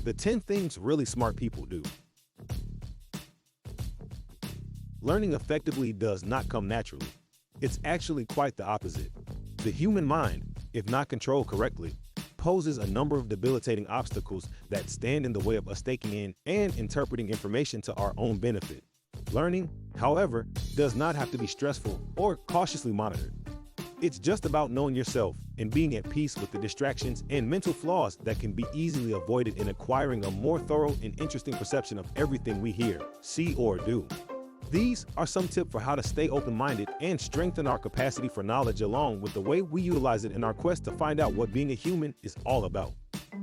The 10 things really smart people do. Learning effectively does not come naturally. It's actually quite the opposite. The human mind, if not controlled correctly, poses a number of debilitating obstacles that stand in the way of us taking in and interpreting information to our own benefit. Learning, however, does not have to be stressful or cautiously monitored. It's just about knowing yourself and being at peace with the distractions and mental flaws that can be easily avoided in acquiring a more thorough and interesting perception of everything we hear, see, or do. These are some tips for how to stay open-minded and strengthen our capacity for knowledge along with the way we utilize it in our quest to find out what being a human is all about.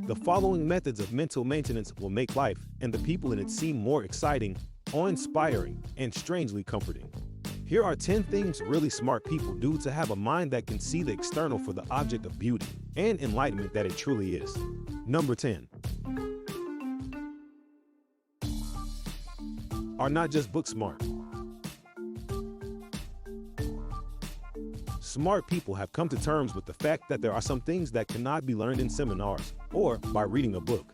The following methods of mental maintenance will make life and the people in it seem more exciting, awe-inspiring, and strangely comforting. Here are 10 things really smart people do to have a mind that can see the external for the object of beauty and enlightenment that it truly is. Number 10. Are not just book smart. Smart people have come to terms with the fact that there are some things that cannot be learned in seminars or by reading a book.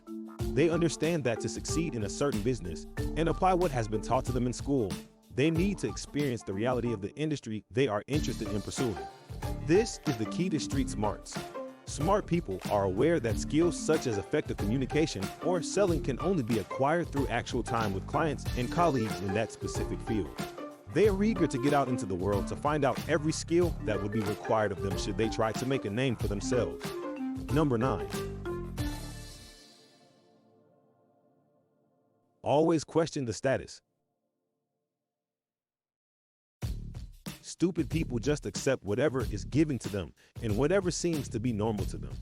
They understand that to succeed in a certain business and apply what has been taught to them in school, they need to experience the reality of the industry they are interested in pursuing. This is the key to street smarts. Smart people are aware that skills such as effective communication or selling can only be acquired through actual time with clients and colleagues in that specific field. They are eager to get out into the world to find out every skill that would be required of them should they try to make a name for themselves. Number 9. Always question the status. Stupid people just accept whatever is given to them and whatever seems to be normal to them.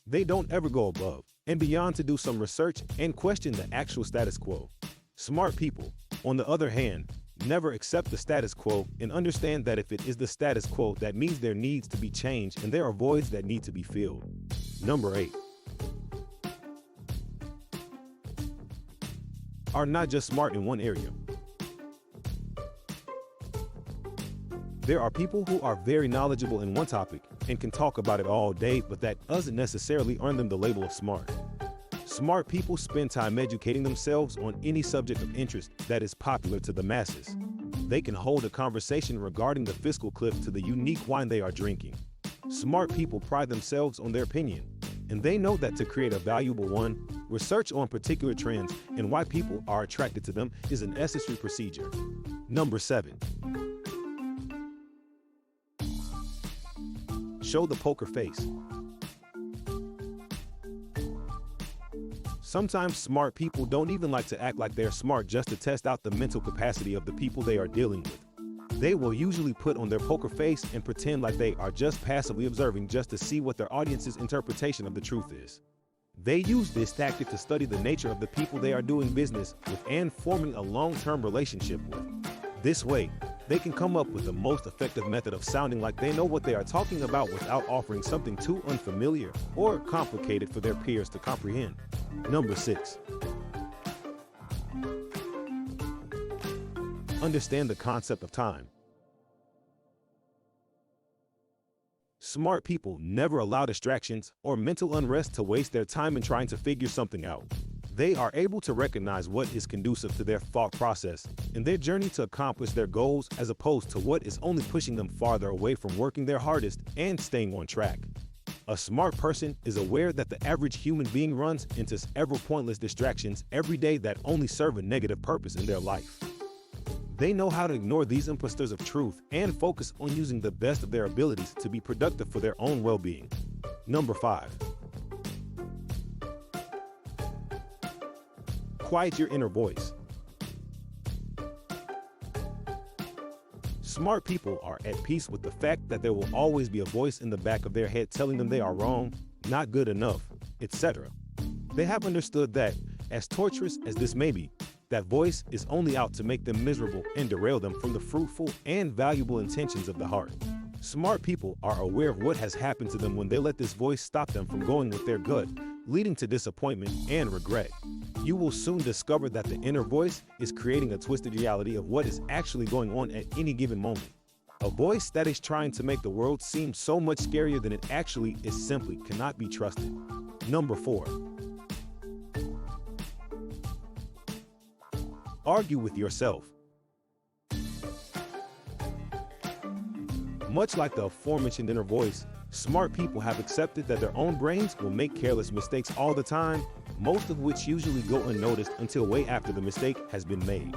They don't ever go above and beyond to do some research and question the actual status quo. Smart people, on the other hand, never accept the status quo and understand that if it is the status quo, that means there needs to be change and there are voids that need to be filled. Number 8. Are not just smart in one area. There are people who are very knowledgeable in one topic and can talk about it all day, but that doesn't necessarily earn them the label of smart. Smart people spend time educating themselves on any subject of interest that is popular to the masses. They can hold a conversation regarding the fiscal cliff to the unique wine they are drinking. Smart people pride themselves on their opinion, and they know that to create a valuable one, research on particular trends and why people are attracted to them is an necessary procedure. Number 7. Show the poker face. Sometimes smart people don't even like to act like they're smart just to test out the mental capacity of the people they are dealing with. They will usually put on their poker face and pretend like they are just passively observing just to see what their audience's interpretation of the truth is. They use this tactic to study the nature of the people they are doing business with and forming a long-term relationship with. This way, they can come up with the most effective method of sounding like they know what they are talking about without offering something too unfamiliar or complicated for their peers to comprehend. Number 6. Understand the concept of time. Smart people never allow distractions or mental unrest to waste their time in trying to figure something out. They are able to recognize what is conducive to their thought process in their journey to accomplish their goals as opposed to what is only pushing them farther away from working their hardest and staying on track. A smart person is aware that the average human being runs into several pointless distractions every day that only serve a negative purpose in their life. They know how to ignore these imposters of truth and focus on using the best of their abilities to be productive for their own well-being. Number 5. Quiet your inner voice. Smart people are at peace with the fact that there will always be a voice in the back of their head telling them they are wrong, not good enough, etc. They have understood that, as torturous as this may be, that voice is only out to make them miserable and derail them from the fruitful and valuable intentions of the heart. Smart people are aware of what has happened to them when they let this voice stop them from going with their gut, leading to disappointment and regret. You will soon discover that the inner voice is creating a twisted reality of what is actually going on at any given moment. A voice that is trying to make the world seem so much scarier than it actually is simply cannot be trusted. Number 4. Argue with yourself. Much like the aforementioned inner voice, smart people have accepted that their own brains will make careless mistakes all the time, most of which usually go unnoticed until way after the mistake has been made.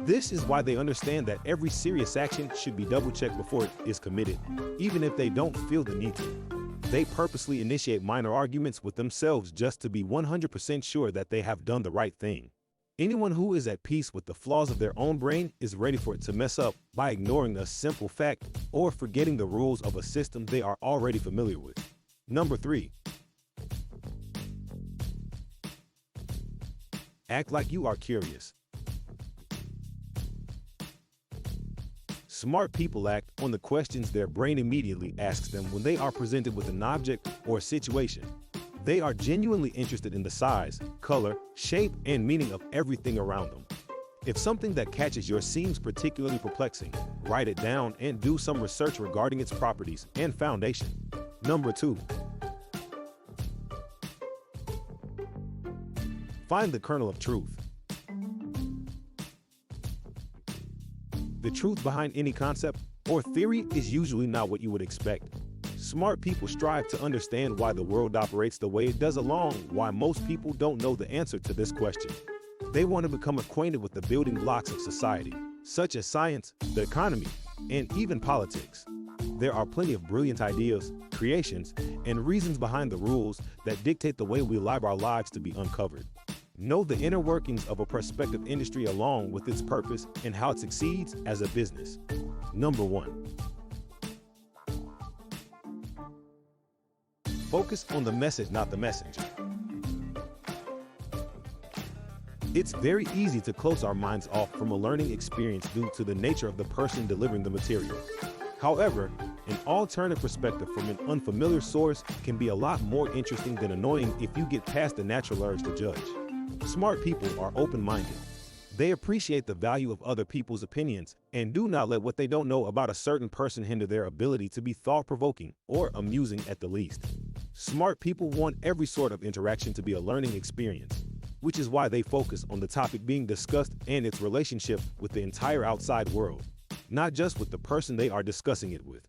This is why they understand that every serious action should be double-checked before it is committed, even if they don't feel the need to. They purposely initiate minor arguments with themselves just to be 100% sure that they have done the right thing. Anyone who is at peace with the flaws of their own brain is ready for it to mess up by ignoring a simple fact or forgetting the rules of a system they are already familiar with. Number 3. Act like you are curious. Smart people act on the questions their brain immediately asks them when they are presented with an object or situation. They are genuinely interested in the size, color, shape, and meaning of everything around them. If something that catches your seems particularly perplexing, write it down and do some research regarding its properties and foundation. Number 2. Find the kernel of truth. The truth behind any concept or theory is usually not what you would expect. Smart people strive to understand why the world operates the way it does, along why most people don't know the answer to this question. They want to become acquainted with the building blocks of society, such as science, the economy, and even politics. There are plenty of brilliant ideas, creations, and reasons behind the rules that dictate the way we live our lives to be uncovered. Know the inner workings of a prospective industry along with its purpose and how it succeeds as a business. Number 1. Focus on the message, not the messenger. It's very easy to close our minds off from a learning experience due to the nature of the person delivering the material. However, an alternative perspective from an unfamiliar source can be a lot more interesting than annoying if you get past the natural urge to judge. Smart people are open-minded. They appreciate the value of other people's opinions and do not let what they don't know about a certain person hinder their ability to be thought-provoking or amusing at the least. Smart people want every sort of interaction to be a learning experience, which is why they focus on the topic being discussed and its relationship with the entire outside world, not just with the person they are discussing it with.